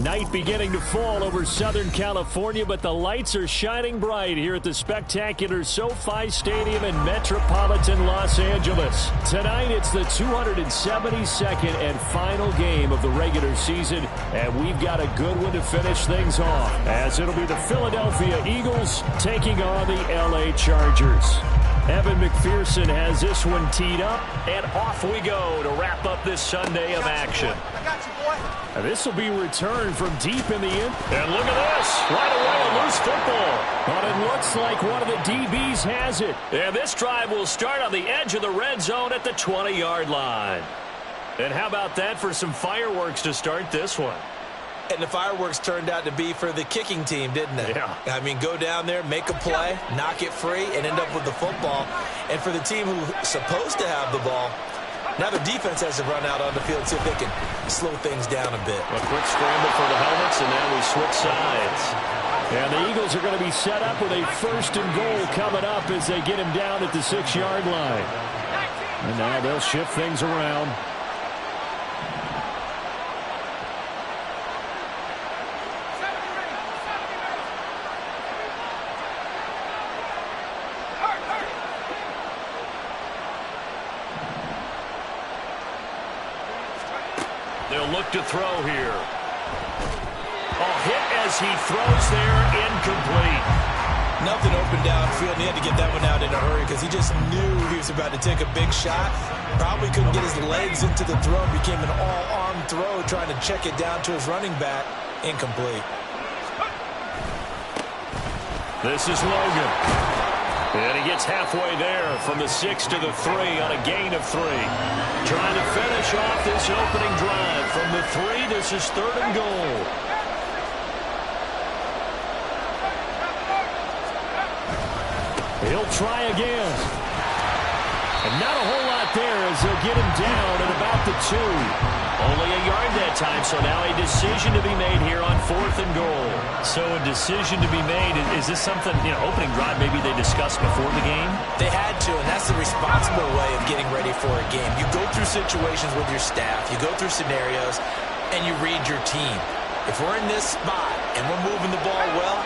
Night beginning to fall over Southern California, but the lights are shining bright here at the spectacular SoFi Stadium in metropolitan Los Angeles. Tonight, it's the 272nd and final game of the regular season, and we've got a good one to finish things off, as it'll be the Philadelphia Eagles taking on the LA Chargers. Evan McPherson has this one teed up, and off we go to wrap up this Sunday of action. This will be returned from deep in the end. And look at this. Right away, a loose football. But it looks like one of the DBs has it. And this drive will start on the edge of the red zone at the 20-yard line. And how about that for some fireworks to start this one? And the fireworks turned out to be for the kicking team, didn't they? Yeah. I mean, go down there, make a play, knock it free, and end up with the football. And for the team who's supposed to have the ball, now the defense has to run out on the field, see if they can slow things down a bit. A quick scramble for the helmets, and now we switch sides. And the Eagles are going to be set up with a 1st and goal coming up as they get him down at the 6-yard line. And now they'll shift things around. They'll look to throw here. Hit as he throws there, incomplete. Nothing open downfield, and he had to get that one out in a hurry because he just knew he was about to take a big shot. Probably couldn't get his legs into the throw. Became an all-arm throw, trying to check it down to his running back. Incomplete. This is Logan. And he gets halfway there from the 6 to the 3 on a gain of 3. Trying to finish off this opening drive. From the 3, this is 3rd and goal. He'll try again. And not a whole lot there as they'll get him down at about the 2. Only a yard that time, so now a decision to be made here on 4th and goal. So a decision to be made. Is this something, opening drive maybe they discussed before the game? They had to, and that's the responsible way of getting ready for a game. You go through situations with your staff, you go through scenarios, and you read your team. If we're in this spot and we're moving the ball well,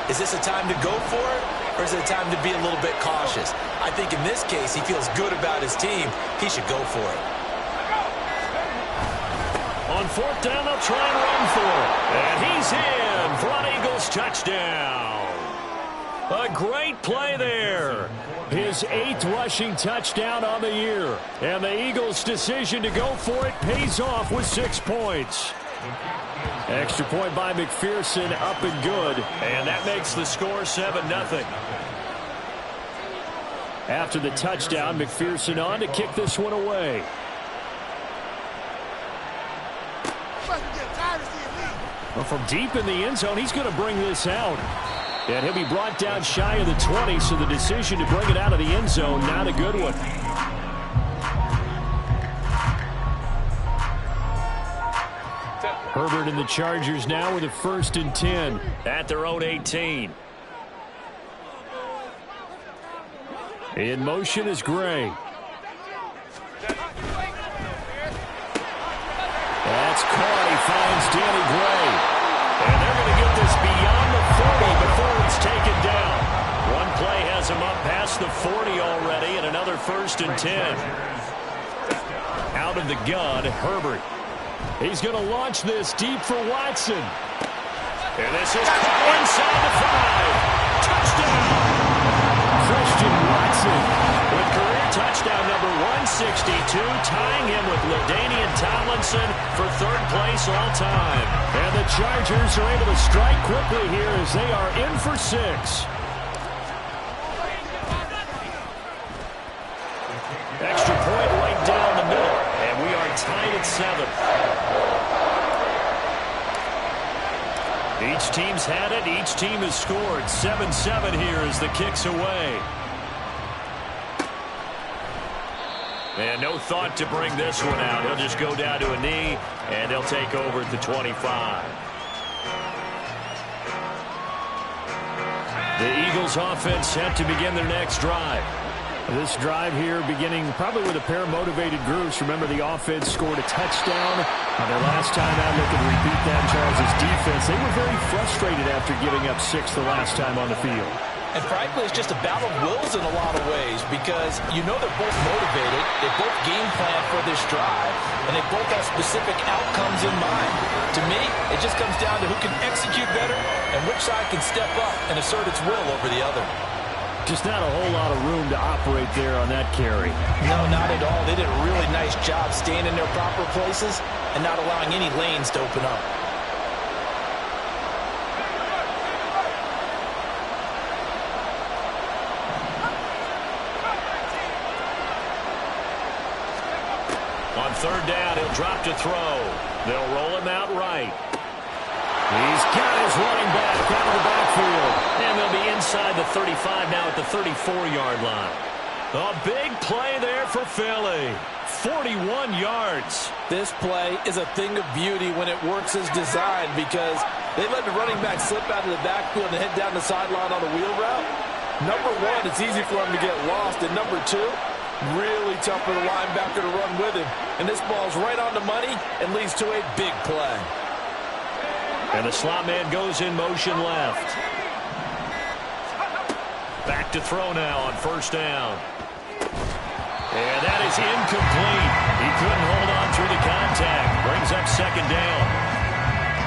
is this a time to go for it, or is it a time to be a little bit cautious? I think in this case, he feels good about his team. He should go for it. On 4th down, they'll try and run for it. And he's in for an Eagles touchdown. A great play there. His 8th rushing touchdown on the year. And the Eagles' decision to go for it pays off with 6 points. Extra point by McPherson, up and good. And that makes the score 7-0. After the touchdown, McPherson on to kick this one away. Well, from deep in the end zone, he's going to bring this out. And he'll be brought down shy of the 20, so the decision to bring it out of the end zone, not a good one. Herbert and the Chargers now with a 1st and 10 at their own 18. In motion is Gray. That's Corey, finds Danny Gray. And they're going to get this beyond the 40 before it's taken down. One play has him up past the 40 already, and another 1st and 10. Out of the gun, Herbert. He's going to launch this deep for Watson. And this is caught inside the 5. Touchdown! Christian Watson with career touchdown number 162, tying him with LaDainian Tomlinson for 3rd place all time. And the Chargers are able to strike quickly here as they are in for 6. Extra point right down the middle, and we are tied at 7. Each team's had it. Each team has scored. 7-7 here as the kick's away. And no thought to bring this one out. He'll just go down to a knee, and they'll take over at the 25. The Eagles offense set to begin their next drive. This drive here beginning probably with a pair of motivated groups. Remember, the offense scored a touchdown on their last time out. Looking to repeat that. Charles' defense, they were very frustrated after giving up 6 the last time on the field. And frankly, it's just a battle of wills in a lot of ways because you know they're both motivated. They both game plan for this drive, and they both have specific outcomes in mind. To me, it just comes down to who can execute better and which side can step up and assert its will over the other. Just not a whole lot of room to operate there on that carry. No, not at all. They did a really nice job staying in their proper places and not allowing any lanes to open up. On third down, he'll drop to throw. They'll roll him out right. He's got his running back out of the backfield. And they'll be inside the 35 now at the 34-yard line. A big play there for Philly. 41 yards. This play is a thing of beauty when it works as designed because they let the running back slip out of the backfield and head down the sideline on a wheel route. Number one, it's easy for him to get lost. And number two, really tough for the linebacker to run with him. And this ball's right on the money and leads to a big play. And the slot man goes in motion left. Back to throw now on first down. And that is incomplete. He couldn't hold on through the contact. Brings up second down.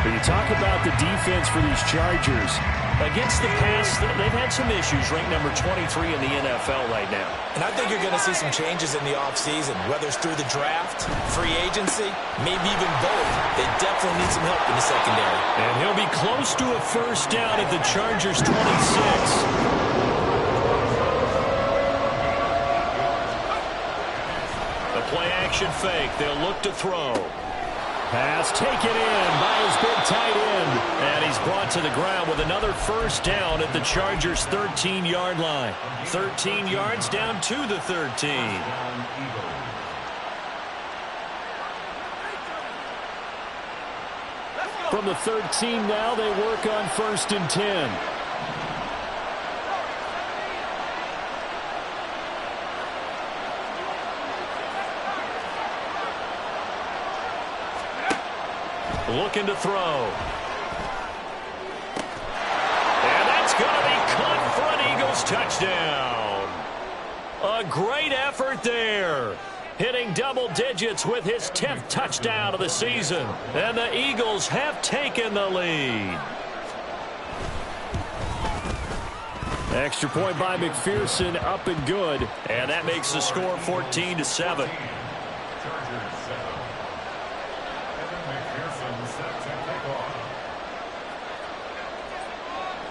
But you talk about the defense for these Chargers. Against the pass, they've had some issues, ranked number 23 in the NFL right now. And I think you're going to see some changes in the offseason, whether it's through the draft, free agency, maybe even both. They definitely need some help in the secondary. And he'll be close to a first down at the Chargers 26. The play-action fake. They'll look to throw. Pass taken in by his big tight end. And he's brought to the ground with another first down at the Chargers' 13-yard line. 13 yards down to the 13. From the 13 now, they work on 1st and 10. Looking to throw. And that's going to be caught for an Eagles touchdown. A great effort there. Hitting double digits with his 10th touchdown of the season. And the Eagles have taken the lead. Extra point by McPherson, up and good. And that makes the score 14-7.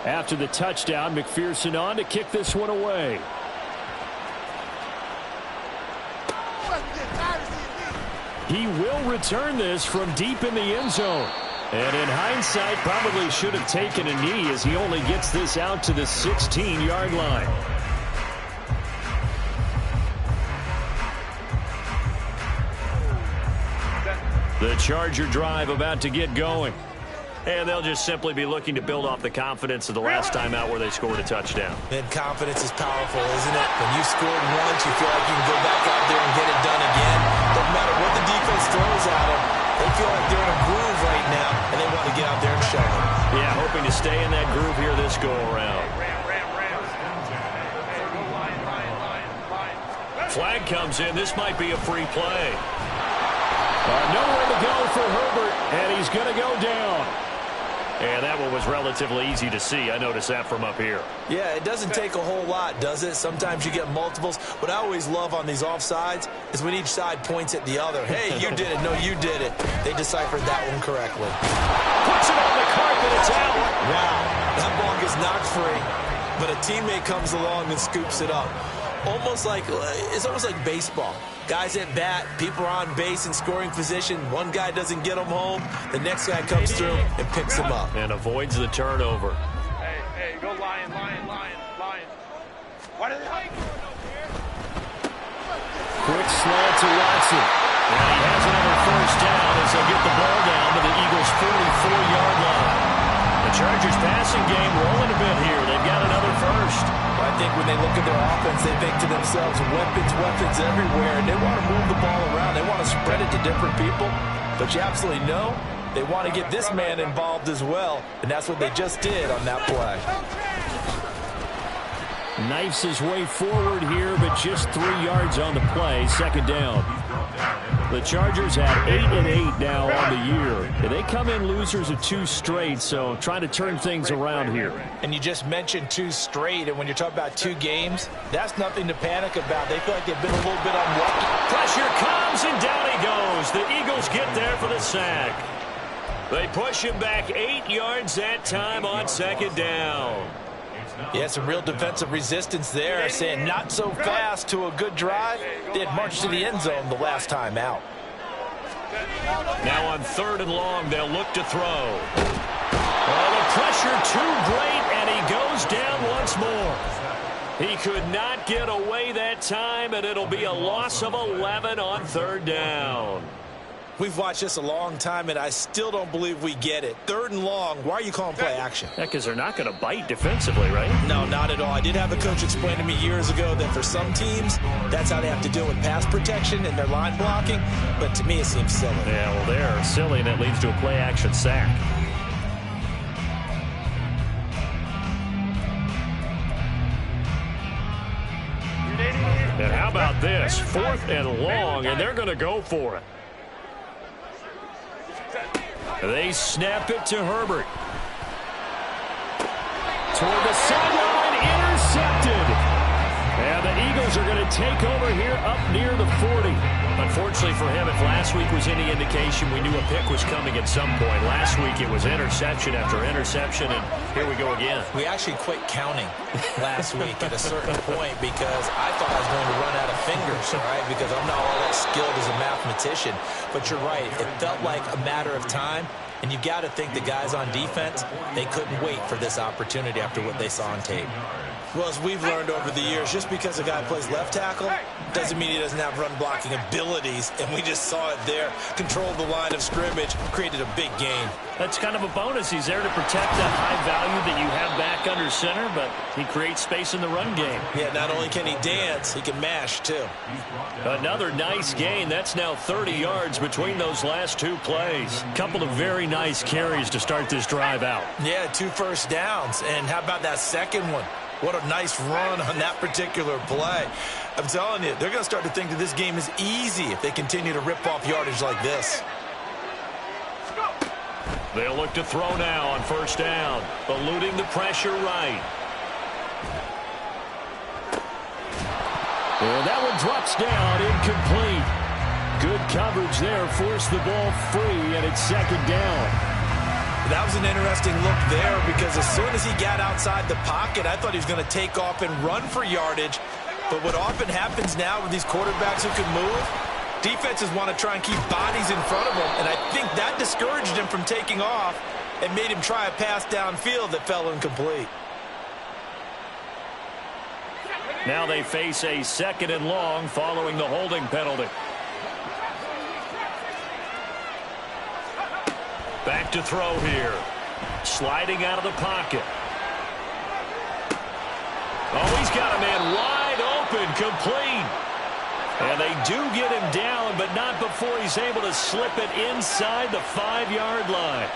After the touchdown, McPherson on to kick this one away. He will return this from deep in the end zone. And in hindsight, probably should have taken a knee as he only gets this out to the 16-yard line. The Charger drive about to get going. And they'll just simply be looking to build off the confidence of the last time out where they scored a touchdown. And confidence is powerful, isn't it? When you scored once, you feel like you can go back out there and get it done again. No matter what the defense throws at them, they feel like they're in a groove right now, and they want to get out there and show it. Yeah, hoping to stay in that groove here this go-around. Flag comes in. This might be a free play. Nowhere to go for Herbert, and he's going to go down. And that one was relatively easy to see. I noticed that from up here. Yeah, it doesn't take a whole lot, does it? Sometimes you get multiples. What I always love on these offsides is when each side points at the other. Hey, you did it. No, you did it. They deciphered that one correctly. Puts it on the carpet. It's out. Wow, that ball gets knocked free, but a teammate comes along and scoops it up. It's almost like baseball. Guys at bat, people are on base in scoring position. One guy doesn't get them home. The next guy comes through and picks him up. And avoids the turnover. Hey, go Lion. What are they? Quick slant to Watson. And he has another first down as they'll get the ball down to the Eagles' 44-yard line. The Chargers passing game rolling a bit here. They've got another first. I think when they look at their offense, they think to themselves, themselves weapons everywhere, and they want to move the ball around. They want to spread it to different people. But you absolutely know they want to get this man involved as well, and that's what they just did on that play. Knifes his way forward here, but just 3 yards on the play. Second down. The Chargers at 8-8 now on the year. And they come in losers of 2 straight, so trying to turn things around here. And you just mentioned 2 straight, and when you're talking about 2 games, that's nothing to panic about. They feel like they've been a little bit unlucky. Pressure comes, and down he goes. The Eagles get there for the sack. They push him back 8 yards that time on second down. Yeah, some real defensive resistance there, saying not so fast to a good drive. They had marched to the end zone the last time out. Now on 3rd and long, they'll look to throw. Oh, the pressure too great, and he goes down once more. He could not get away that time, and it'll be a loss of 11 on 3rd down. We've watched this a long time, and I still don't believe we get it. 3rd and long, why are you calling play action? Yeah, because they're not going to bite defensively, right? No, not at all. I did have a coach explain to me years ago that for some teams, that's how they have to deal with pass protection and their line blocking. But to me, it seems silly. Yeah, well, they're silly, and it leads to a play action sack. And how about this? 4th and long, and they're going to go for it. They snap it to Herbert. Toward the sideline, intercepted. And the Eagles are going to take over here up near the 40. Unfortunately for him, if last week was any indication, we knew a pick was coming at some point. Last week it was interception after interception, and here we go again. We actually quit counting last week at a certain point because I thought I was going to run out of fingers, all right, because I'm not all that skilled as a mathematician. But you're right, it felt like a matter of time. And you've got to think the guys on defense, they couldn't wait for this opportunity after what they saw on tape. Well, as we've learned over the years, just because a guy plays left tackle doesn't mean he doesn't have run-blocking abilities, and we just saw it there. Controlled the line of scrimmage, created a big gain. That's kind of a bonus. He's there to protect that high value that you have back under center, but he creates space in the run game. Yeah, not only can he dance, he can mash, too. Another nice gain. That's now 30 yards between those last 2 plays. Couple of very nice carries to start this drive out. Yeah, 2 first downs, and how about that second one? What a nice run on that particular play. I'm telling you, they're going to start to think that this game is easy if they continue to rip off yardage like this. They'll look to throw now on 1st down, eluding the pressure right. And that one drops down, incomplete. Good coverage there, forced the ball free, and it's 2nd down. That was an interesting look there because as soon as he got outside the pocket, I thought he was going to take off and run for yardage. But what often happens now with these quarterbacks who can move, defenses want to try and keep bodies in front of them, and I think that discouraged him from taking off and made him try a pass downfield that fell incomplete. Now they face a 2nd and long following the holding penalty. Back to throw here. Sliding out of the pocket. Oh, he's got a man wide open, complete. And they do get him down, but not before he's able to slip it inside the 5-yard line.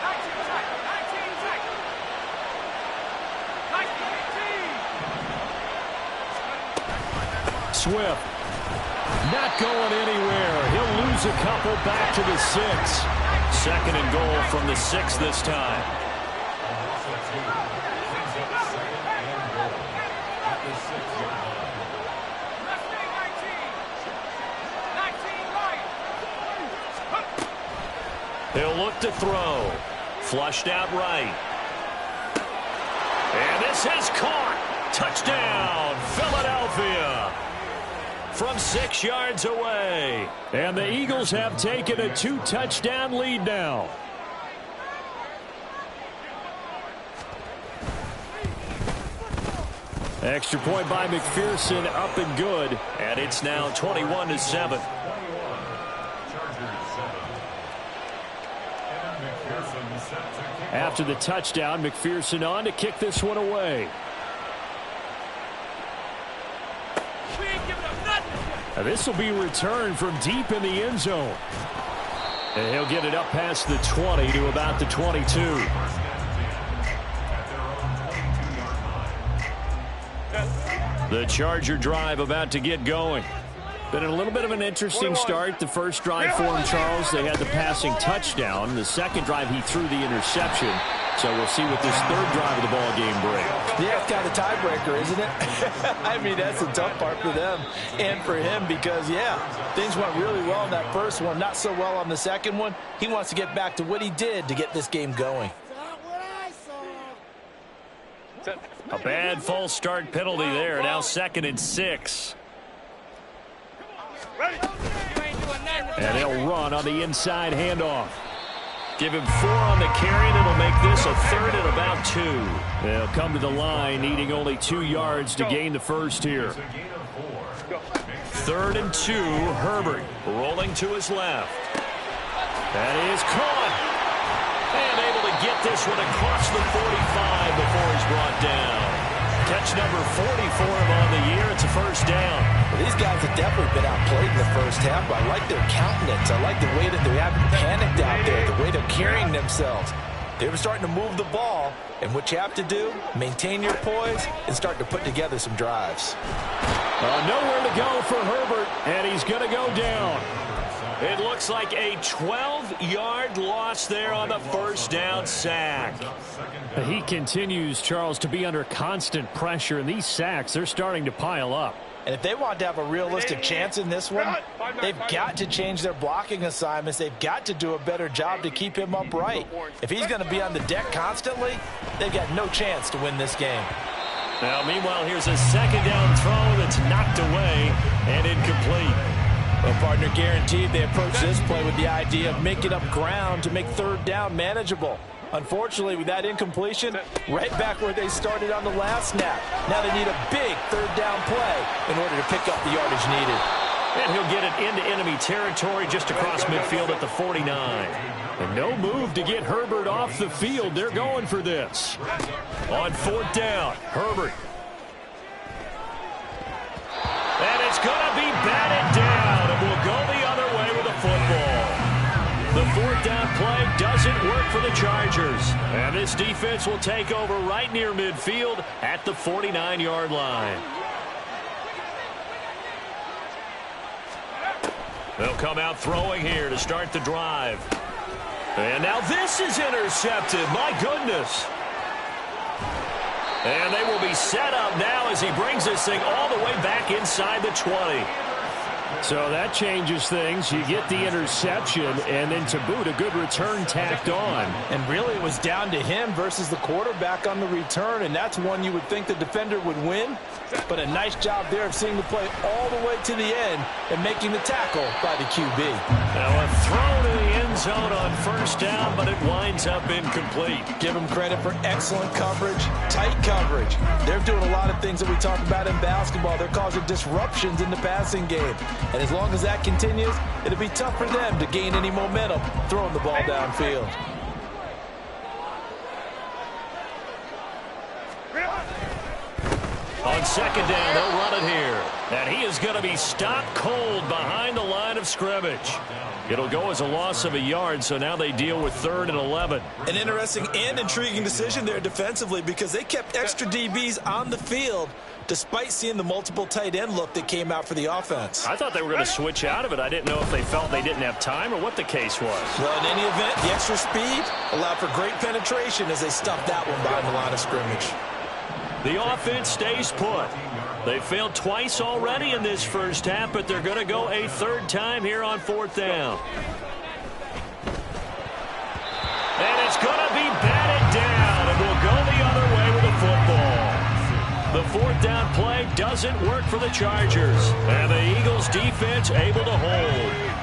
Swift not going anywhere. He'll lose a couple back to the 6. 2nd and goal from the 6 this time. He'll look to throw. Flushed out right. And this is caught. Touchdown, Philadelphia. From 6 yards away. And the Eagles have taken a 2-touchdown lead now. Extra point by McPherson, up and good. And it's now 21-7. After the touchdown, McPherson on to kick this one away. We ain't giving up. And this will be returned from deep in the end zone. And he'll get it up past the 20 to about the 22. The Charger drive about to get going. Been a little bit of an interesting start. The first drive for him, Charles, they had the passing touchdown. The second drive, he threw the interception. So we'll see what this third drive of the ball game brings. Yeah, it's kind of a tiebreaker, isn't it? I mean, that's the tough part for them and for him because, yeah, things went really well in that first one, not so well on the second one. He wants to get back to what he did to get this game going. A bad false start penalty there. Now 2nd and 6. And they'll run on the inside handoff. Give him 4 on the carry, and it'll make this a 3rd and about 2. They'll come to the line, needing only 2 yards to gain the first here. 3rd and 2, Herbert rolling to his left. That is caught. And able to get this one across the 45 before he's brought down. Catch number 40 for him on the year. It's a first down. Well, these guys have definitely been outplayed in the first half, but I like their countenance. I like the way that they haven't panicked out there, the way they're carrying themselves. They were starting to move the ball, and what you have to do, maintain your poise and start to put together some drives. Nowhere to go for Herbert, and he's going to go down. It looks like a 12-yard loss there on the first down sack. He continues, Charles, to be under constant pressure, and these sacks, they're starting to pile up. And if they want to have a realistic chance in this one, they've got to change their blocking assignments. They've got to do a better job to keep him upright. If he's going to be on the deck constantly, they've got no chance to win this game. Now, meanwhile, here's a second down throw that's knocked away and incomplete. Well, partner, guaranteed they approach this play with the idea of making up ground to make third down manageable. Unfortunately, with that incompletion, right back where they started on the last snap. Now they need a big third down play in order to pick up the yardage needed. And he'll get it into enemy territory just across midfield at the 49. And no move to get Herbert off the field. They're going for this. On 4th down, Herbert. And it's going to be batted down, and we'll go the other way with the football. The 4th down play doesn't work for the Chargers. And this defense will take over right near midfield at the 49-yard line. They'll come out throwing here to start the drive. And now this is intercepted. My goodness. And they will be set up now as he brings this thing all the way back inside the 20. So that changes things. You get the interception, and then to boot, a good return tacked on. And really, it was down to him versus the quarterback on the return, and that's one you would think the defender would win. But a nice job there of seeing the play all the way to the end and making the tackle by the QB. Now a throw to the end zone on 1st down, but it winds up incomplete. Give them credit for excellent coverage, tight coverage. They're doing a lot of things that we talk about in basketball. They're causing disruptions in the passing game. And as long as that continues, it'll be tough for them to gain any momentum throwing the ball downfield. On 2nd down, they'll run it here. And he is going to be stopped cold behind the line of scrimmage. It'll go as a loss of a yard, so now they deal with 3rd and 11. An interesting and intriguing decision there defensively because they kept extra DBs on the field despite seeing the multiple tight end look that came out for the offense. I thought they were going to switch out of it. I didn't know if they felt they didn't have time or what the case was. Well, in any event, the extra speed allowed for great penetration as they stuffed that one behind the line of scrimmage. The offense stays put. They failed twice already in this first half, but they're going to go a 3rd time here on 4th down. And it's going to be batted down, and we'll go the other way with the football. The 4th down play doesn't work for the Chargers, and the Eagles defense able to hold.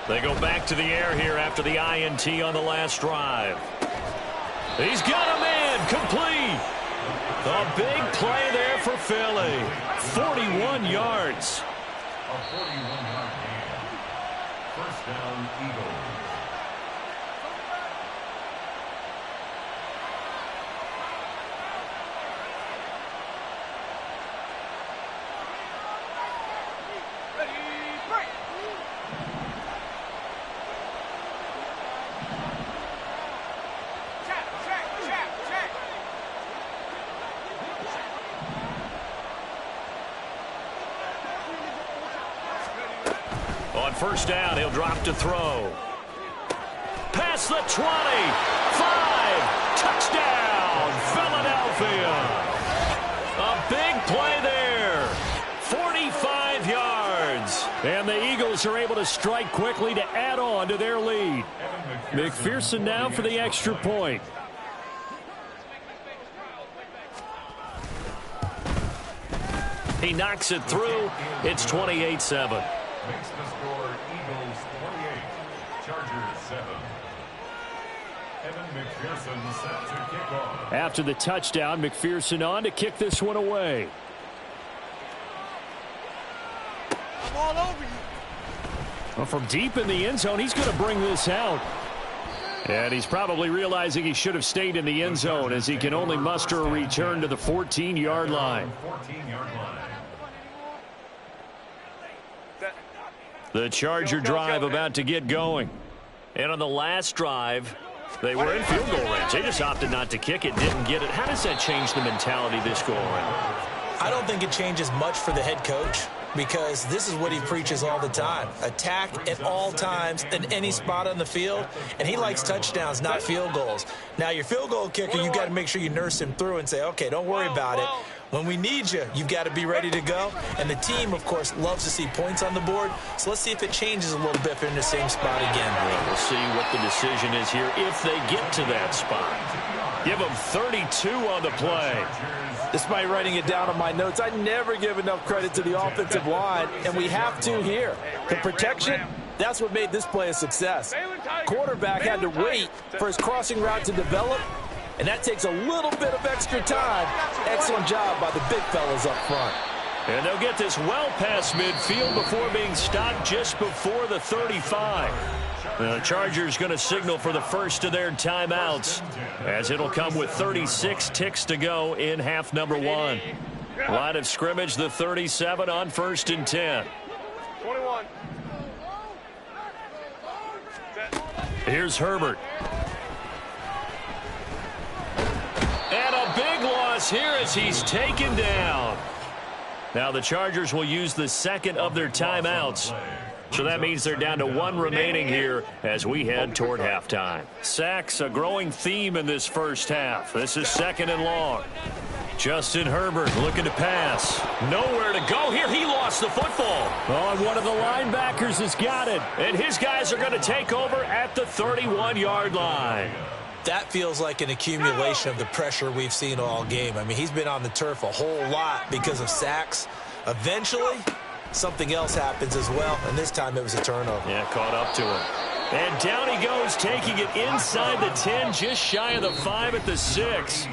They go back to the air here after the INT on the last drive. He's got a man, complete. A big play there for Philly. 41 yards. First down, Eagles. On first down, he'll drop to throw. Past the 20. 5. Touchdown, Philadelphia. A big play there. 45 yards. And the Eagles are able to strike quickly to add on to their lead. McPherson now for the extra point. He knocks it through. It's 28-7. Makes the score Eagles 28, Chargers 7. Evan McPherson set to kick off. After the touchdown, McPherson on to kick this one away. I'm all over you. Well, from deep in the end zone, he's going to bring this out. And he's probably realizing he should have stayed in the end zone as he can only muster a return to the 14-yard line. 14-yard line. The Charger drive about to get going. And on the last drive, they were in field goal range. They just opted not to kick it, didn't get it. How does that change the mentality this go around? I don't think it changes much for the head coach because this is what he preaches all the time. Attack at all times in any spot on the field, and he likes touchdowns, not field goals. Now, your field goal kicker, you've got to make sure you nurse him through and say, okay, don't worry about it. When we need you, you've got to be ready to go. And the team, of course, loves to see points on the board. So let's see if it changes a little bit if they're in the same spot again. Well, we'll see what the decision is here if they get to that spot. Give them 32 on the play. Despite writing it down on my notes, I never give enough credit to the offensive line, and we have to here. The protection, that's what made this play a success. Quarterback had to wait for his crossing route to develop, and that takes a little bit of extra time. Excellent job by the big fellas up front. And they'll get this well past midfield before being stopped just before the 35. The Chargers going to signal for the first of their timeouts as it'll come with 36 ticks to go in half number one. Line of scrimmage, the 37 on 1st and 10. 21. Here's Herbert. And a big loss here as he's taken down. Now the Chargers will use the second of their timeouts. So that means they're down to one remaining here as we head toward halftime. Sacks, a growing theme in this first half. This is 2nd and long. Justin Herbert looking to pass. Nowhere to go here. He lost the football. Oh, and one of the linebackers has got it. And his guys are going to take over at the 31-yard line. That feels like an accumulation of the pressure we've seen all game. I mean, he's been on the turf a whole lot because of sacks. Eventually, something else happens as well, and this time it was a turnover. Yeah, caught up to him. And down he goes, taking it inside the 10, just shy of the 5 at the 6.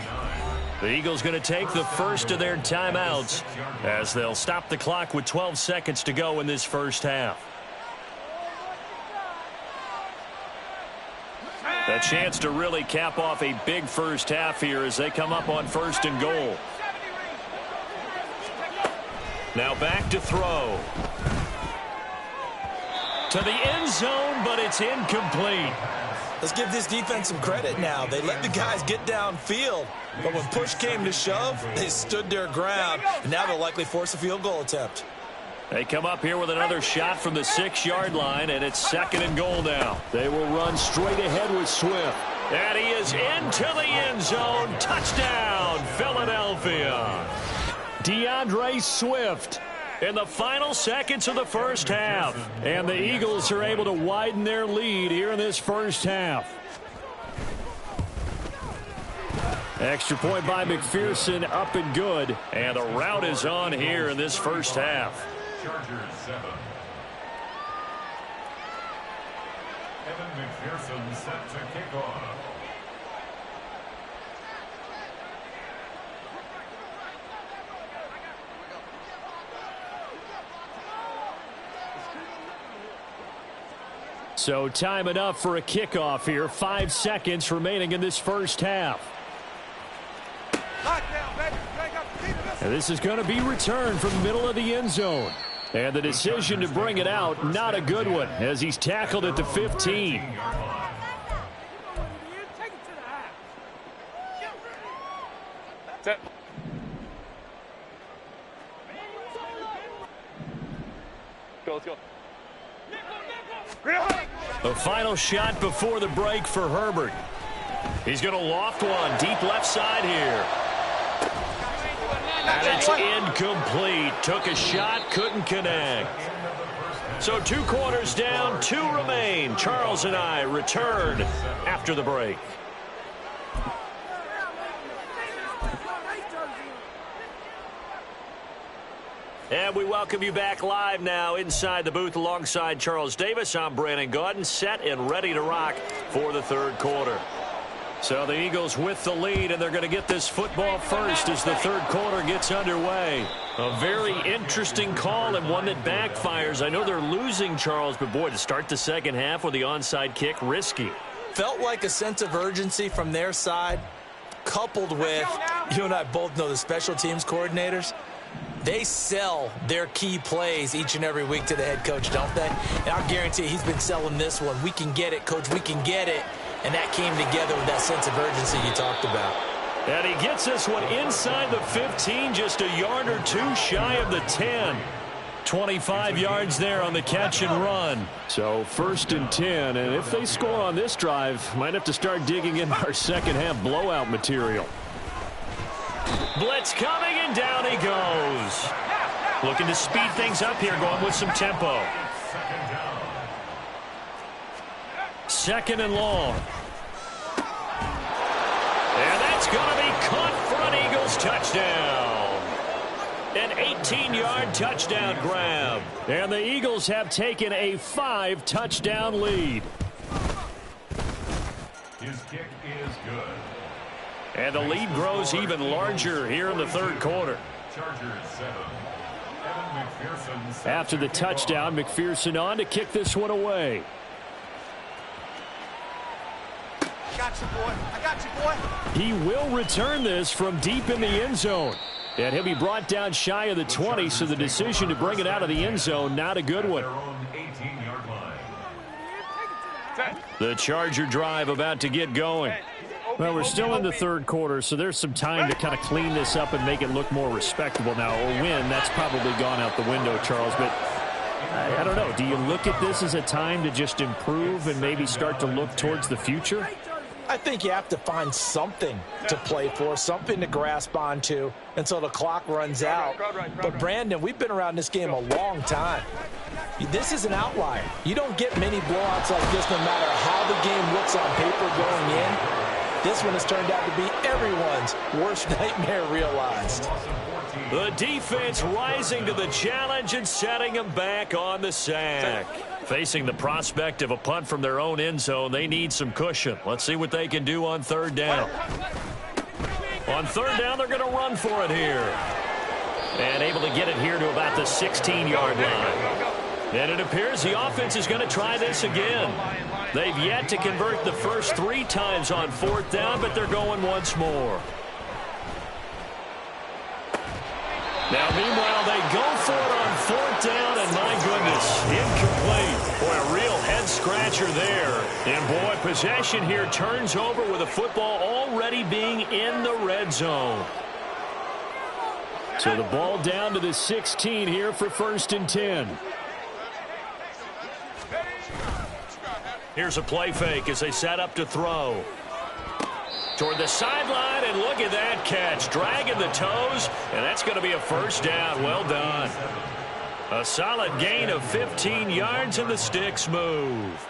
The Eagles going to take the first of their timeouts as they'll stop the clock with 12 seconds to go in this first half. A chance to really cap off a big first half here as they come up on 1st and goal. Now back to throw. To the end zone, but it's incomplete. Let's give this defense some credit now. They let the guys get downfield, but when push came to shove, they stood their ground, and now they'll likely force a field goal attempt. They come up here with another shot from the 6-yard line, and it's 2nd and goal now. They will run straight ahead with Swift. And he is into the end zone. Touchdown, Philadelphia. DeAndre Swift in the final seconds of the first half. And the Eagles are able to widen their lead here in this first half. Extra point by McPherson, up and good. And the route is on here in this first half. Chargers 7. Evan McPherson set to kick off. So time enough for a kickoff here. 5 seconds remaining in this first half. And this is going to be returned from the middle of the end zone. And the decision to bring it out, not a good one, as he's tackled at the 15. Let's go. The final shot before the break for Herbert. He's going to loft one deep left side here. And it's incomplete. Took a shot, couldn't connect. So 2 quarters down, 2 remain. Charles and I return after the break. And we welcome you back live now inside the booth alongside Charles Davis. I'm Brandon Gaudin, set and ready to rock for the third quarter. So the Eagles with the lead, and they're going to get this football first as the third quarter gets underway. A very interesting call and one that backfires. I know they're losing, Charles, but boy, to start the second half with the onside kick, risky. Felt like a sense of urgency from their side, coupled with, you and I both know the special teams coordinators. They sell their key plays each and every week to the head coach, don't they? And I guarantee he's been selling this one. We can get it, coach. We can get it. And that came together with that sense of urgency you talked about. And he gets this one inside the 15, just a yard or 2 shy of the 10. 25 yards there on the catch and run. So 1st and 10. And if they score on this drive, might have to start digging in our second half blowout material. Blitz coming, and down he goes. Looking to speed things up here, going with some tempo. 2nd and long. And that's going to be caught for an Eagles touchdown. An 18-yard touchdown grab. And the Eagles have taken a 5-touchdown lead. His kick is good. And the lead grows even larger here in the third quarter. Chargers 7. Evan McPherson. After the touchdown, McPherson on to kick this one away. I got you, boy. I got you, boy. He will return this from deep in the end zone. And he'll be brought down shy of the 20, so the decision to bring it out of the end zone, not a good one. The Charger drive about to get going. Well, we're still in the third quarter, so there's some time to kind of clean this up and make it look more respectable now. A win, that's probably gone out the window, Charles, but I don't know. Do you look at this as a time to just improve and maybe start to look towards the future? I think you have to find something to play for, something to grasp onto until the clock runs out. But, Brandon, we've been around this game a long time. This is an outlier. You don't get many blowouts like this no matter how the game looks on paper going in. This one has turned out to be everyone's worst nightmare realized. The defense rising to the challenge and setting them back on the sack. Facing the prospect of a punt from their own end zone, they need some cushion. Let's see what they can do on 3rd down. On 3rd down, they're going to run for it here. And able to get it here to about the 16-yard line. And it appears the offense is going to try this again. They've yet to convert the first 3 times on 4th down, but they're going once more. Now, meanwhile, they go for it on 4th down, and my goodness, incomplete. Boy, a real head-scratcher there. And, boy, possession here turns over with the football already being in the red zone. So the ball down to the 16 here for 1st and 10. Here's a play fake as they set up to throw. Toward the sideline, and look at that catch. Dragging the toes, and that's going to be a 1st down. Well done. A solid gain of 15 yards, and the sticks move.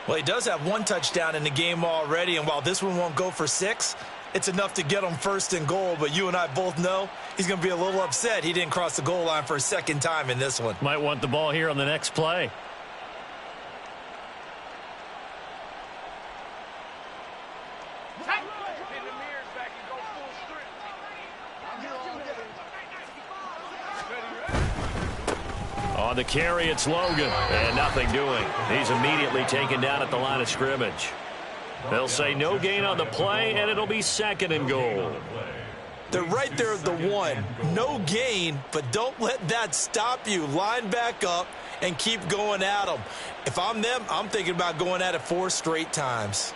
Well, he does have 1 touchdown in the game already, and while this one won't go for 6, it's enough to get him 1st and goal. But you and I both know he's going to be a little upset he didn't cross the goal line for a 2nd time in this one. Might want the ball here on the next play. On the carry, it's Logan. And nothing doing. He's immediately taken down at the line of scrimmage. They'll say no gain on the play, and it'll be 2nd and goal. They're right there at the 1. No gain, but don't let that stop you. Line back up and keep going at them. If I'm them, I'm thinking about going at it 4 straight times.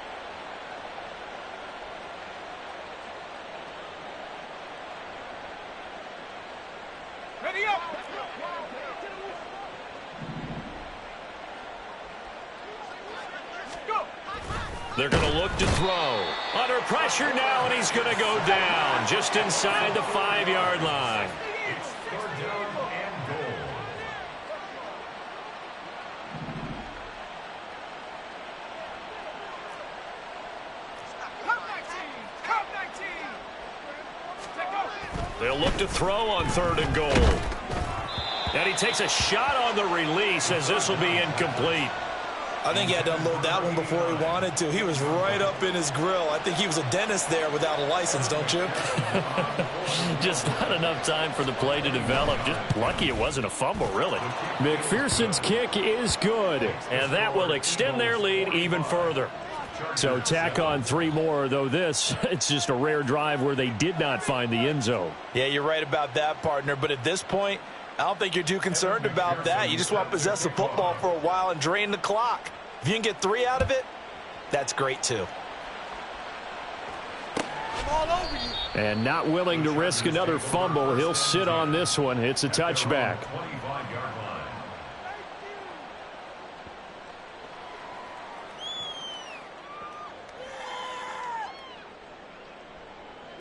Ready up. They're going to look to throw. Under pressure now, and he's going to go down just inside the 5-yard line. It's 3rd down and goal. Come 19. They'll look to throw on 3rd and goal. And he takes a shot on the release as this will be incomplete. I think he had to unload that one before he wanted to. He was right up in his grill. I think he was a dentist there without a license, don't you? Just not enough time for the play to develop. Just lucky it wasn't a fumble, really. McPherson's kick is good, and that will extend their lead even further. So tack on 3 more, though it's just a rare drive where they did not find the end zone. Yeah, you're right about that, partner. But at this point, I don't think you're too concerned about that. You just want to possess the football for a while and drain the clock. If you can get 3 out of it, that's great too. All over you. And not willing to risk another fumble, he'll sit on this one. It's a touchback. 25-yard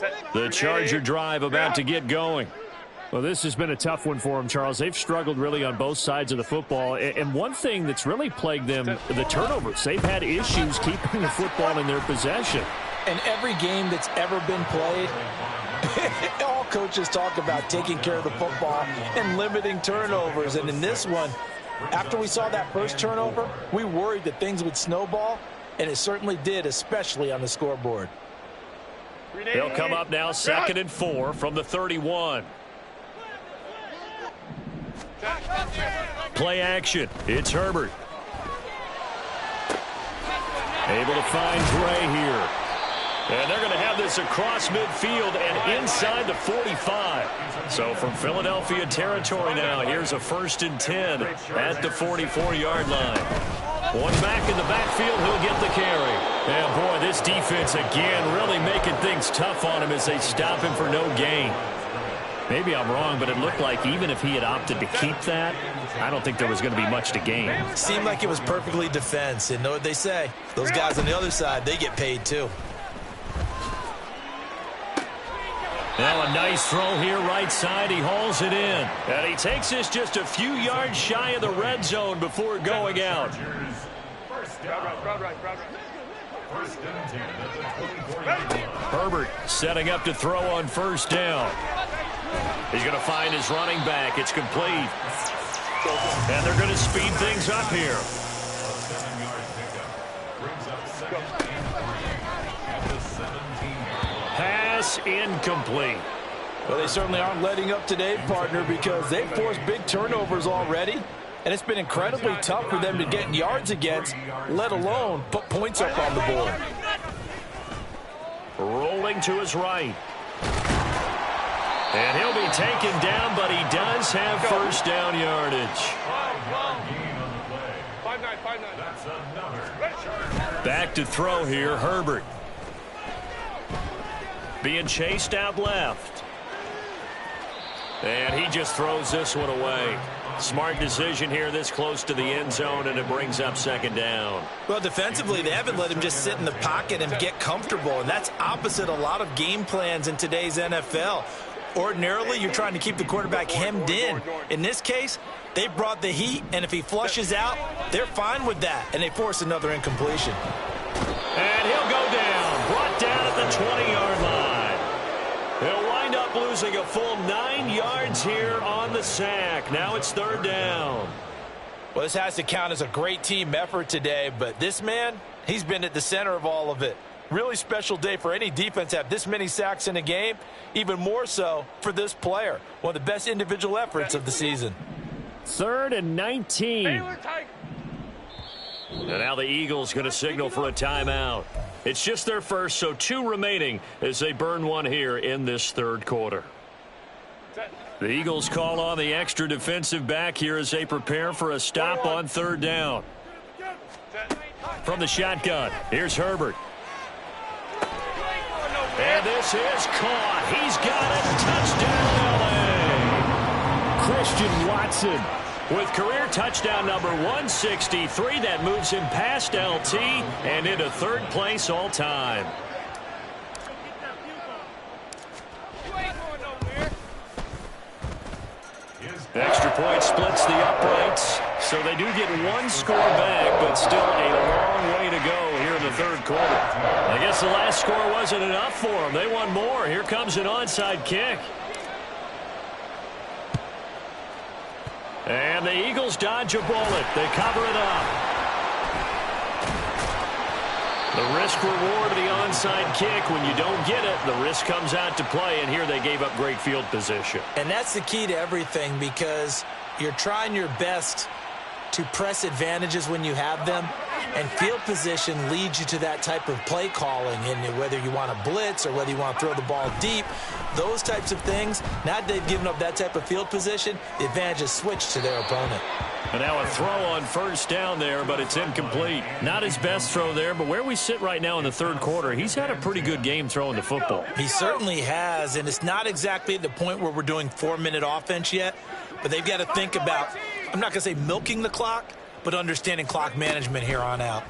line. The Charger drive about to get going. Well, this has been a tough one for them, Charles. They've struggled really on both sides of the football. And one thing that's really plagued them, the turnovers. They've had issues keeping the football in their possession. And every game that's ever been played, all coaches talk about taking care of the football and limiting turnovers. And in this one, after we saw that first turnover, we worried that things would snowball, and it certainly did, especially on the scoreboard. They'll come up now 2nd and 4 from the 31. Play action. It's Herbert. Able to find Gray here. And they're going to have this across midfield and inside the 45. So from Philadelphia territory now, here's a 1st and 10 at the 44-yard line. One back in the backfield, he'll get the carry. And boy, this defense again really making things tough on him as they stop him for no gain. Maybe I'm wrong, but it looked like even if he had opted to keep that, I don't think there was going to be much to gain. Seemed like it was perfectly defense. And know what they say? Those guys on the other side, they get paid too. Now a nice throw here right side. He hauls it in. And he takes this just a few yards shy of the red zone before going out. First down. First and 10 at the 24-yard line. Herbert setting up to throw on 1st down. He's going to find his running back. It's complete. And they're going to speed things up here. A 7-yard pickup brings up 2nd and 3 at the 17-yard line. Pass incomplete. Well, they certainly aren't letting up today, partner, because they've forced big turnovers already. And it's been incredibly tough for them to get yards against, let alone put points up on the board. Rolling to his right. And he'll be taken down, but he does have 1st down yardage. 5-yard gain on the play. 5-9. That's another. Back to throw here, Herbert. Being chased out left. And he just throws this one away. Smart decision here this close to the end zone, and it brings up 2nd down. Well, defensively, they haven't let him just sit in the pocket and get comfortable, and that's opposite a lot of game plans in today's NFL. Ordinarily, you're trying to keep the quarterback hemmed in. In this case, they brought the heat, and if he flushes out, they're fine with that, and they force another incompletion. And he'll go down, brought down at the 20-yard line. He'll wind up losing a full 9 yards here on the sack. Now it's 3rd down. Well, this has to count as a great team effort today, but this man, he's been at the center of all of it. Really special day for any defense to have this many sacks in a game, even more so for this player. One of the best individual efforts of the season. 3rd and 19. Baylor tight. And now the Eagles going to signal for a timeout. It's just their first, so 2 remaining as they burn one here in this 3rd quarter. The Eagles call on the extra defensive back here as they prepare for a stop on 3rd down. From the shotgun, here's Herbert. And this is caught. He's got it. Touchdown, L.A. Christian Watson with career touchdown number 163. That moves him past LT and into 3rd place all time. Extra point splits the uprights, so they do get 1 score back, but still a long way to go here in the 3rd quarter. I guess the last score wasn't enough for them. They want more. Here comes an onside kick. And the Eagles dodge a bullet. They cover it up. The risk reward of the onside kick. When you don't get it, the risk comes out to play, and here they gave up great field position. And that's the key to everything, because you're trying your best to press advantages when you have them, and field position leads you to that type of play calling. And whether you want to blitz or whether you want to throw the ball deep, those types of things, now that they've given up that type of field position, the advantage is switched to their opponent. And now a throw on 1st down there, but it's incomplete. Not his best throw there, but where we sit right now in the 3rd quarter, he's had a pretty good game throwing the football. He certainly has, and it's not exactly at the point where we're doing 4-minute offense yet, but they've got to think about, I'm not going to say milking the clock, but understanding clock management here on out.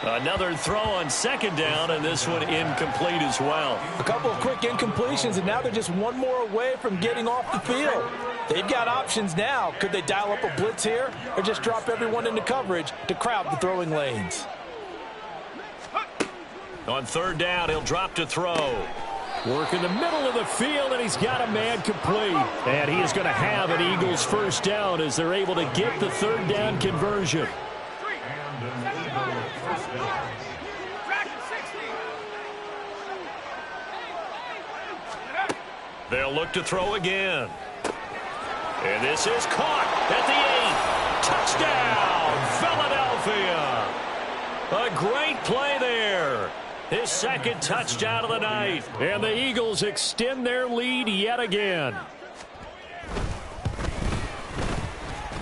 Another throw on 2nd down, and this one incomplete as well. A couple of quick incompletions, and now they're just 1 more away from getting off the field. They've got options now. Could they dial up a blitz here or just drop everyone into coverage to crowd the throwing lanes? On 3rd down, he'll drop to throw. Work in the middle of the field, and he's got a man complete. And he is going to have an Eagles 1st down as they're able to get the 3rd down conversion. They'll look to throw again. And this is caught at the 8. Touchdown, Philadelphia. A great play there. His 2nd touchdown of the night. And the Eagles extend their lead yet again.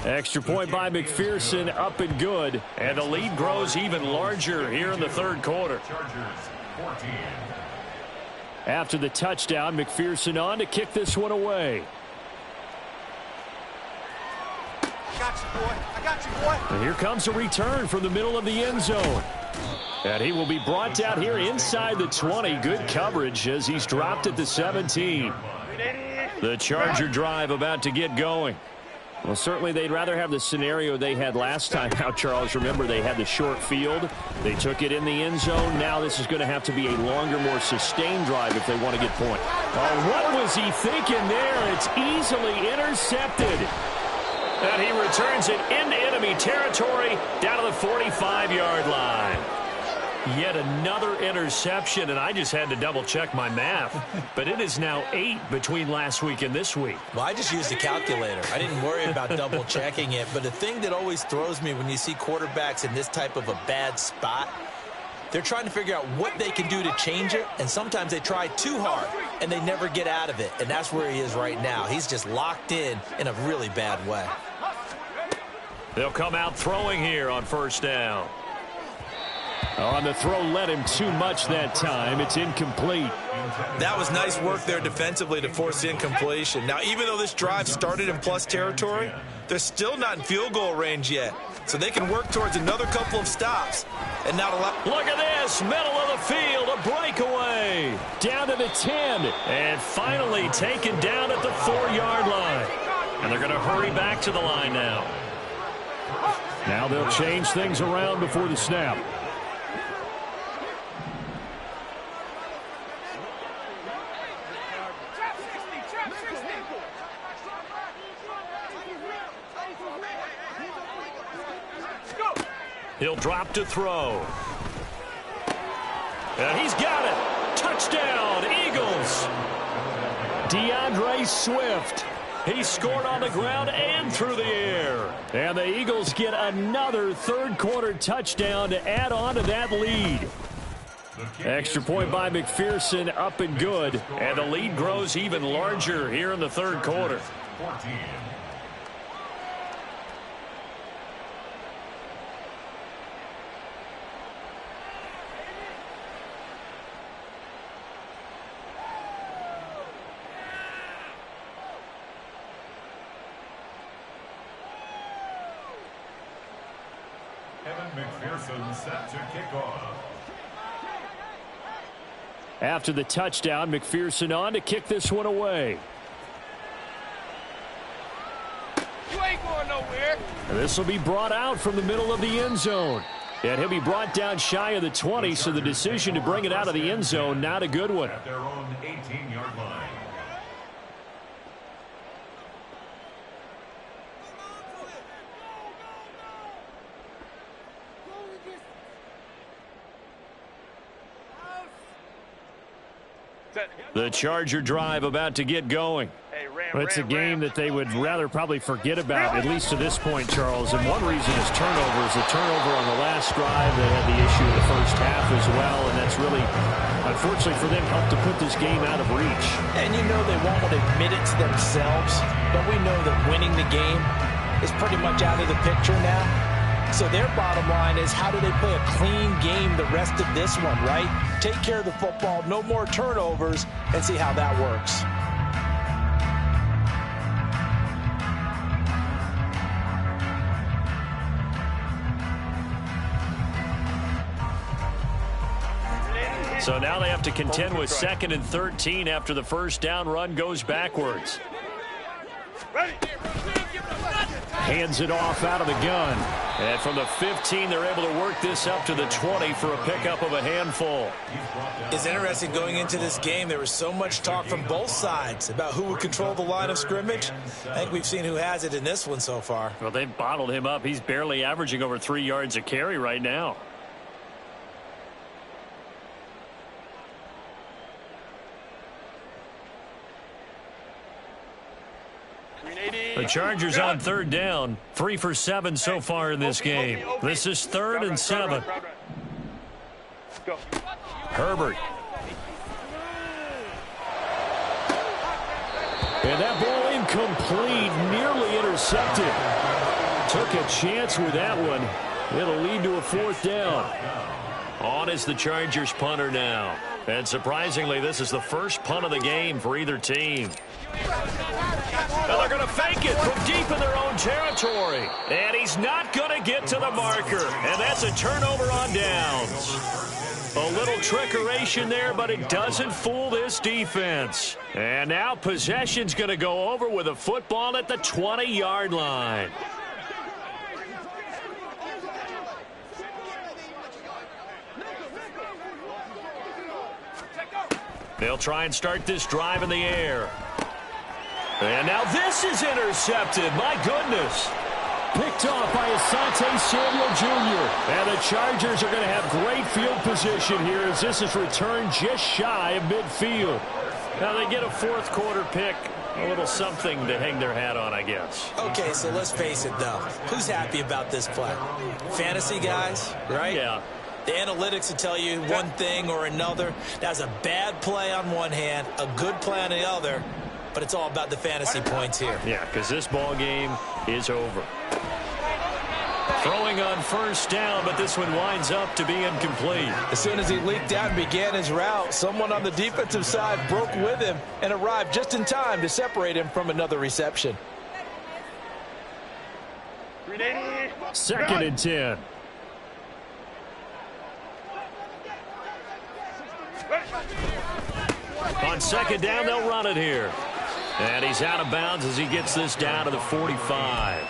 Extra point by McPherson, up and good. And the lead grows even larger here in the 3rd quarter. After the touchdown, McPherson on to kick this one away. I got you, boy. I got you, boy. And here comes a return from the middle of the end zone. And he will be brought down here inside the 20. Good coverage as he's dropped at the 17. The Charger drive about to get going. Well, certainly they'd rather have the scenario they had last time out, Charles. Remember, they had the short field. They took it in the end zone. Now this is going to have to be a longer, more sustained drive if they want to get points. Oh, what was he thinking there? It's easily intercepted. And he returns it into enemy territory down to the 45-yard line. Yet another interception, and I just had to double-check my math. But it is now 8 between last week and this week. Well, I just used a calculator. I didn't worry about double-checking it. But the thing that always throws me when you see quarterbacks in this type of a bad spot, they're trying to figure out what they can do to change it, and sometimes they try too hard, and they never get out of it. And that's where he is right now. He's just locked in a really bad way. They'll come out throwing here on 1st down. On the throw, led him too much that time. It's incomplete. That was nice work there defensively to force incompletion. Now, even though this drive started in plus territory, they're still not in field goal range yet. So they can work towards another couple of stops and not allow. Look at this, middle of the field, a breakaway. Down to the 10, and finally taken down at the 4-yard line. And they're going to hurry back to the line now. Now they'll change things around before the snap. He'll drop to throw. And he's got it. Touchdown, Eagles. DeAndre Swift. He scored on the ground and through the air. And the Eagles get another third-quarter touchdown to add on to that lead. Extra point by McPherson, up and good. And the lead grows even larger here in the third quarter. 14. Evan McPherson set to kick off. After the touchdown, McPherson on to kick this one away. You ain't going nowhere. This will be brought out from the middle of the end zone. And he'll be brought down shy of the 20, so the decision to bring it out of the end zone, not a good one. At their own 18-yard line. The Charger drive about to get going. Well, it's a game that they would rather probably forget about, at least to this point, Charles. And one reason is turnovers. A turnover on the last drive that had the issue in the first half as well. And that's really, unfortunately for them, helped to put this game out of reach. And you know they won't admit it to themselves, but we know that winning the game is pretty much out of the picture now. So their bottom line is, how do they play a clean game the rest of this one, right? Take care of the football, no more turnovers, and see how that works. So now they have to contend with 2nd and 13 after the first down run goes backwards. Hands it off out of the gun. And from the 15, they're able to work this up to the 20 for a pickup of a handful. It's interesting going into this game. There was so much talk from both sides about who would control the line of scrimmage. I think we've seen who has it in this one so far. Well, they've bottled him up. He's barely averaging over 3 yards a carry right now. The Chargers on third down. 3 for 7 so far in this game. This is 3rd and 7. Herbert. And that ball incomplete, nearly intercepted. Took a chance with that one. It'll lead to a 4th down. On is the Chargers punter now. And surprisingly, this is the first punt of the game for either team. And they're going to fake it from deep in their own territory. And he's not going to get to the marker. And that's a turnover on downs. A little trickeration there, but it doesn't fool this defense. And now possession's going to go over with a football at the 20-yard line. They'll try and start this drive in the air. And now this is intercepted. My goodness. Picked off by Asante Samuel Jr. And the Chargers are going to have great field position here as this is returned just shy of midfield. Now they get a 4th quarter pick. A little something to hang their hat on, I guess. Okay, so let's face it, though. Who's happy about this play? Fantasy guys, right? Yeah. The analytics will tell you one thing or another. That's a bad play on one hand, a good play on the other, but it's all about the fantasy points here. Yeah, because this ball game is over. Throwing on first down, but this one winds up to be incomplete. As soon as he leaked out and began his route, someone on the defensive side broke with him and arrived just in time to separate him from another reception. 2nd and 10. On 2nd down, they'll run it here. And he's out of bounds as he gets this down to the 45.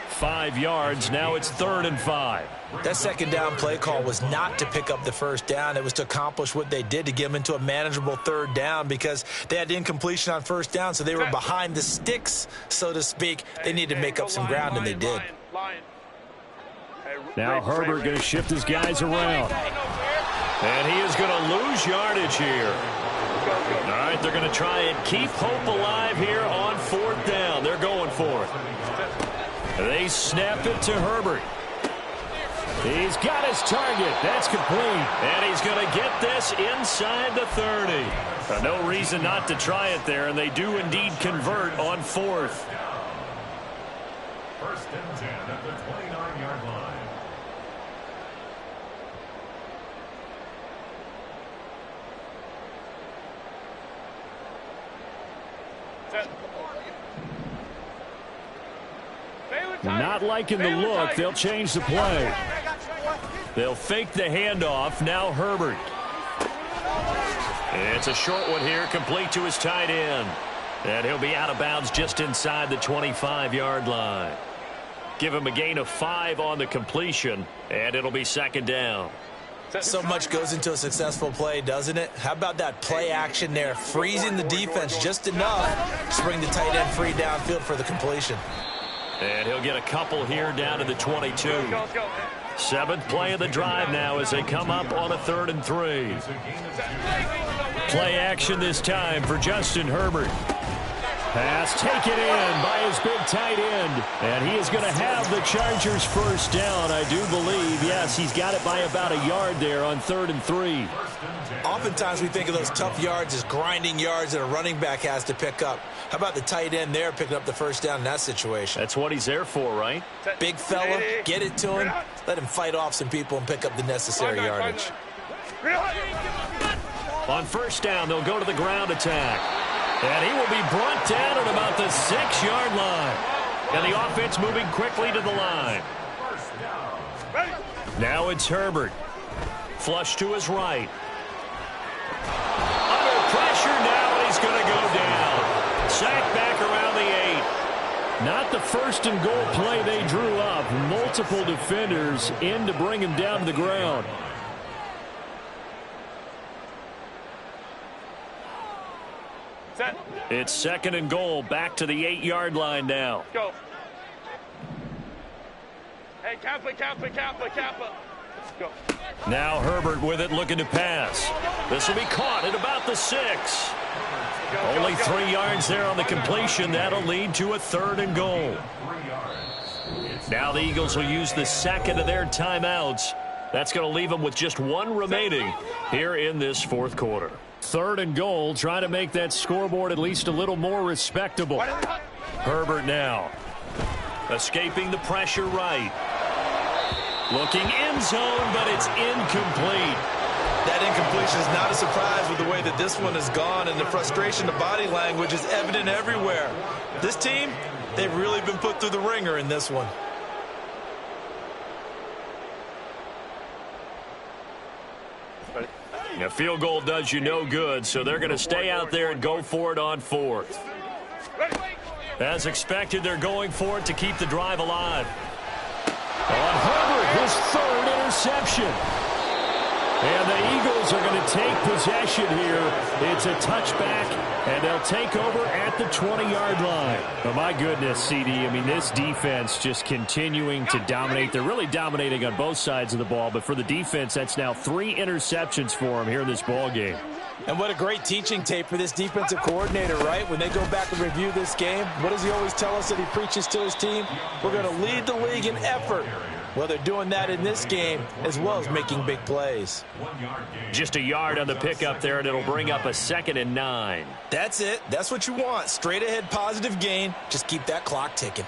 5 yards. Now it's 3rd and 5. That 2nd down play call was not to pick up the first down. It was to accomplish what they did, to get them into a manageable 3rd down, because they had incompletion on first down, so they were behind the sticks, so to speak. They needed to make up some ground, and they did. Now Herbert going to shift his guys around. And he is going to lose yardage here. All right, they're going to try and keep hope alive here on 4th down. They're going for it. They snap it to Herbert. He's got his target. That's complete. And he's going to get this inside the 30. No reason not to try it there, and they do indeed convert on 4th. 1st and 10 at the 29-yard line. Not liking the look. They'll change the play. They'll fake the handoff. Now Herbert. It's a short one here, complete to his tight end. And he'll be out of bounds just inside the 25-yard line. Give him a gain of 5 on the completion, and it'll be 2nd down. So much goes into a successful play, doesn't it? How about that play action there? Freezing the defense just enough to bring the tight end free downfield for the completion. And he'll get a couple here down to the 22. 7th play of the drive now as they come up on a 3rd and 3. Play action this time for Justin Herbert. Pass taken in by his big tight end. And he is going to have the Chargers 1st down, I do believe. Yes, he's got it by about a yard there on 3rd and 3. Oftentimes we think of those tough yards as grinding yards that a running back has to pick up. How about the tight end there picking up the 1st down in that situation? That's what he's there for, right? Big fella, get it to him. Let him fight off some people and pick up the necessary yardage. On 1st down, they'll go to the ground attack. And he will be brought down at about the 6-yard line. And the offense moving quickly to the line. Now it's Herbert. Flush to his right. Under pressure now, and he's going to go down. Sacked back around the 8. Not the 1st and goal play they drew up. Multiple defenders in to bring him down to the ground. It's 2nd and goal, back to the 8-yard line now. Go. Hey, Kappa. Go. Now Herbert with it, looking to pass. This will be caught at about the 6. Only 3 yards there on the completion. That'll lead to a 3rd and goal. Now the Eagles will use the 2nd of their timeouts. That's going to leave them with just 1 remaining here in this 4th quarter. 3rd and goal, trying to make that scoreboard at least a little more respectable. Herbert now. Escaping the pressure right. Looking end zone, but it's incomplete. That incompletion is not a surprise with the way that this one has gone, and the frustration, the body language is evident everywhere. This team, they've really been put through the ringer in this one. A field goal does you no good, so they're going to stay out there and go for it on 4th. As expected, they're going for it to keep the drive alive. On Herbert, his 3rd interception. And the Eagles are going to take possession here. It's a touchback, and they'll take over at the 20-yard line. Oh, my goodness, CD. I mean, this defense just continuing to dominate. They're really dominating on both sides of the ball, but for the defense, that's now 3 interceptions for them here in this ball game. And what a great teaching tape for this defensive coordinator, right? When they go back and review this game, what does he always tell us that he preaches to his team? We're going to lead the league in effort. Well, they're doing that in this game as well as making big plays. Just a yard on the pickup there, and it'll bring up a 2nd and 9. That's it. That's what you want. Straight ahead positive gain. Just keep that clock ticking.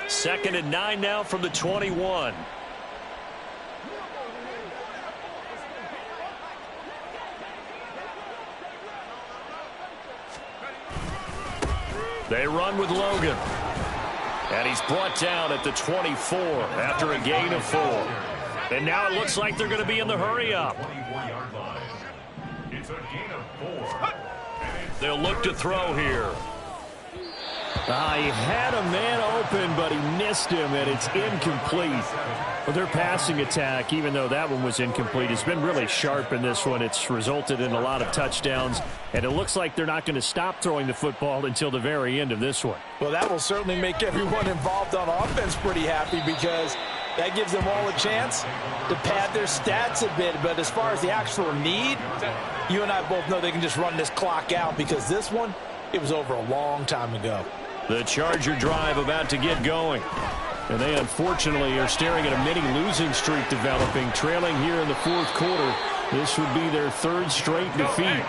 Second and 9 now from the 21. They run with Logan. And he's brought down at the 24 after a gain of 4. And now it looks like they're going to be in the hurry-up. It's a gain of 4. They'll look to throw here. He had a man open, but he missed him, and it's incomplete. Well, their passing attack, even though that one was incomplete, has been really sharp in this one. It's resulted in a lot of touchdowns, and it looks like they're not going to stop throwing the football until the very end of this one. Well, that will certainly make everyone involved on offense pretty happy because that gives them all a chance to pad their stats a bit. But as far as the actual need, you and I both know they can just run this clock out because this one, it was over a long time ago. The Charger drive about to get going. And they unfortunately are staring at a mini losing streak developing, trailing here in the fourth quarter. This would be their third straight defeat.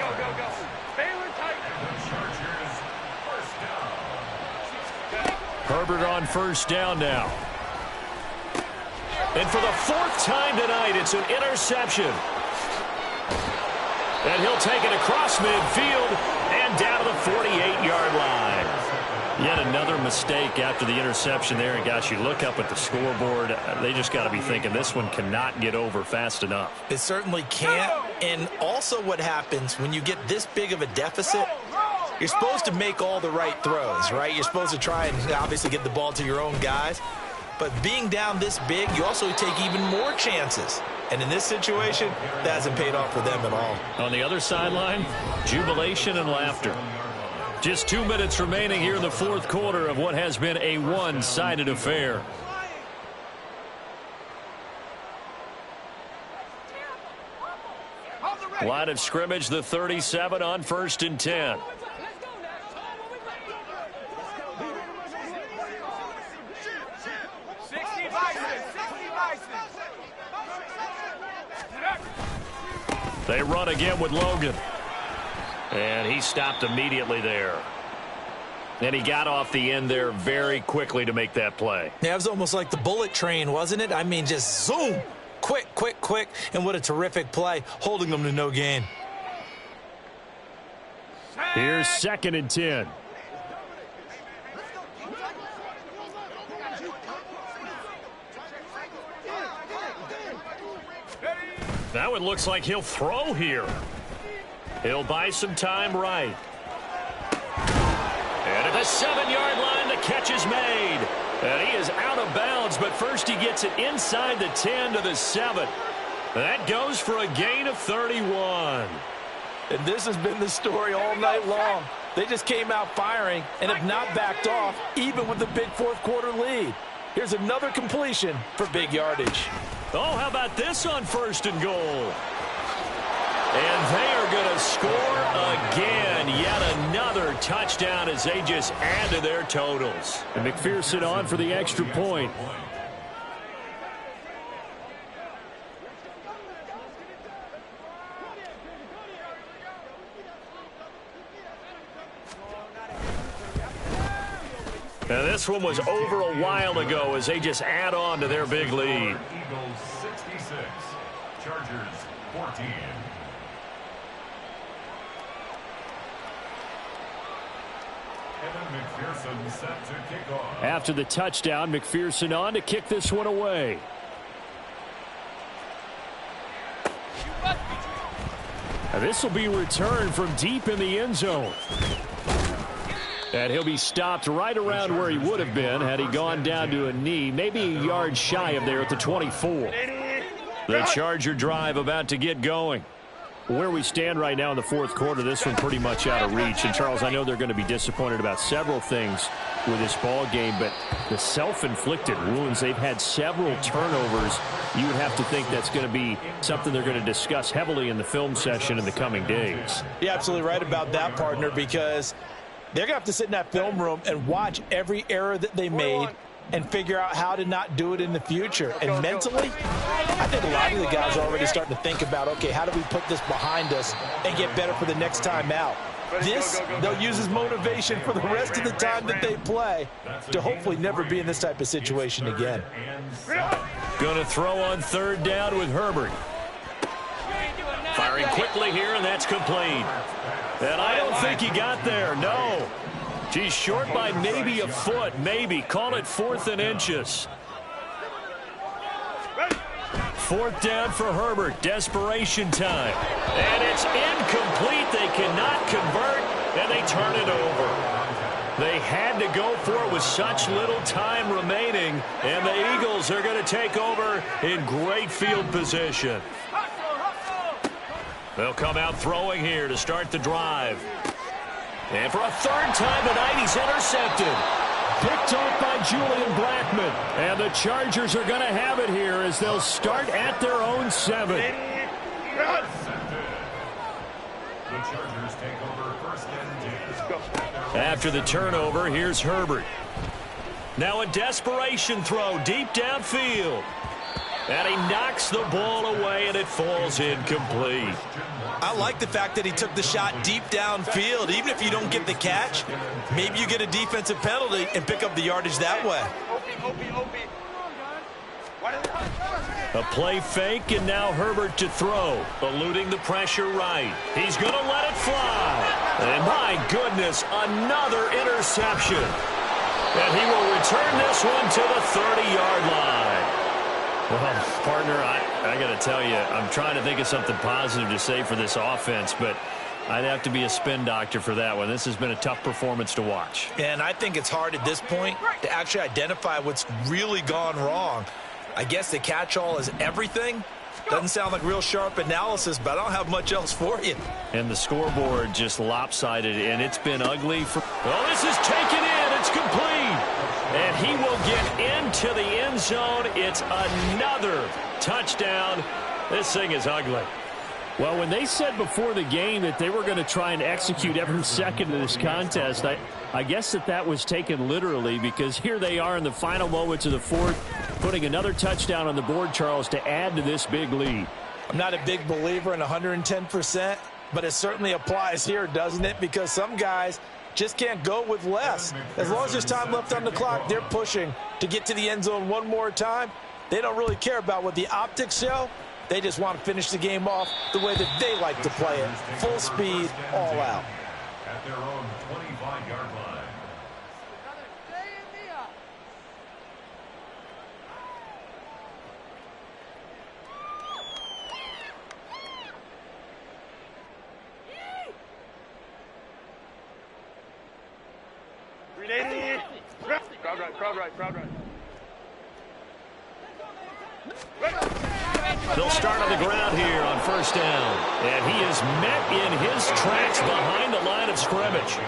Herbert on first down now. And for the fourth time tonight, it's an interception. And he'll take it across midfield and down to the 48-yard line. Yet another mistake after the interception there. And, gosh, you look up at the scoreboard, they just got to be thinking this one cannot get over fast enough. It certainly can't. And also what happens when you get this big of a deficit, you're supposed to make all the right throws, right? You're supposed to try and obviously get the ball to your own guys. But being down this big, you also take even more chances. And in this situation, that hasn't paid off for them at all. On the other sideline, jubilation and laughter. Just 2 minutes remaining here in the fourth quarter of what has been a one-sided affair. Line of scrimmage, the 37 on 1st and 10. They run again with Logan. And he stopped immediately there. And he got off the end there very quickly to make that play. Yeah, it was almost like the bullet train, wasn't it? I mean, just zoom. Quick, quick, quick. And what a terrific play, holding them to no gain. Here's 2nd and 10. Now it looks like he'll throw here. He'll buy some time right. And at the 7-yard line, the catch is made. And he is out of bounds, but first he gets it inside the 10 to the 7. That goes for a gain of 31. And this has been the story all night long. They just came out firing and have not backed off, even with the big fourth quarter lead. Here's another completion for big yardage. Oh, how about this on 1st and goal? And they are going to score again. Yet another touchdown as they just add to their totals. And McPherson on for the extra point. Now this one was over a while ago as they just add on to their big lead. Eagles 66, Chargers 14. Evan McPherson set to kick off. After the touchdown, McPherson on to kick this one away. Now this will be returned from deep in the end zone. And he'll be stopped right around where he would have been had he gone down to a knee, maybe a yard shy of there at the 24. The Charger drive about to get going. Where we stand right now in the fourth quarter, this one pretty much out of reach. And, Charles, I know they're going to be disappointed about several things with this ball game, but the self-inflicted wounds, they've had several turnovers. You would have to think that's going to be something they're going to discuss heavily in the film session in the coming days. You're absolutely right about that, partner, because they're going to have to sit in that film room and watch every error that they made and figure out how to not do it in the future. And mentally, I think a lot of the guys are already starting to think about, okay, how do we put this behind us and get better for the next time out? This, they'll use as motivation for the rest of the time that they play to hopefully never be in this type of situation again. Going to throw on 3rd down with Herbert. Firing quickly here, and that's complete. And I don't think he got there, no. He's short by maybe a foot, maybe. Call it 4th and inches. 4th down for Herbert. Desperation time. And it's incomplete. They cannot convert, and they turn it over. They had to go for it with such little time remaining, and the Eagles are going to take over in great field position. They'll come out throwing here to start the drive. And for a third time tonight, he's intercepted. Picked off by Julian Blackmon. And the Chargers are going to have it here as they'll start at their own 7. The Chargers take over first and 10. After the turnover, here's Herbert. Now a desperation throw deep downfield. And he knocks the ball away, and it falls incomplete. I like the fact that he took the shot deep downfield. Even if you don't get the catch, maybe you get a defensive penalty and pick up the yardage that way. A play fake, and now Herbert to throw, eluding the pressure right. He's going to let it fly. And my goodness, another interception. And he will return this one to the 30-yard line. Well, partner, I got to tell you, I'm trying to think of something positive to say for this offense, but I'd have to be a spin doctor for that one. This has been a tough performance to watch. And I think it's hard at this point to actually identify what's really gone wrong. I guess the catch-all is everything. Doesn't sound like real sharp analysis, but I don't have much else for you. And the scoreboard just lopsided, and it's been ugly. Oh, this is taken in. It's complete. And he will get into the end zone. It's another touchdown. This thing is ugly. Well, when they said before the game that they were going to try and execute every second of this contest, I guess that was taken literally, because here they are in the final moments of the fourth, putting another touchdown on the board, Charles, to add to this big lead. I'm not a big believer in 110%, but it certainly applies here, doesn't it? Because some guys just can't go with less. As long as there's time left on the clock, they're pushing to get to the end zone one more time. They don't really care about what the optics show. They just want to finish the game off the way that they like to play it. Full speed, all out. At their own 25-yard line. Crowd right. They'll start on the ground here on first down. And he is met in his tracks behind the line of scrimmage.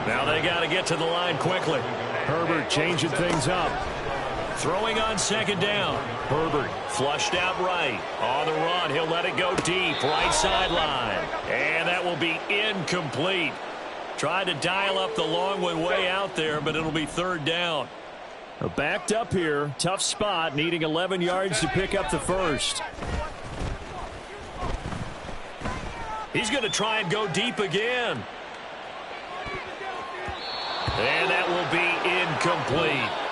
Now they got to get to the line quickly. Herbert changing things up. Throwing on second down. Herbert flushed out right. On the run, he'll let it go deep. Right sideline. And that will be incomplete. Tried to dial up the long one way out there, but it'll be third down. Backed up here. Tough spot, needing 11 yards to pick up the first. He's going to try and go deep again. And that will be incomplete.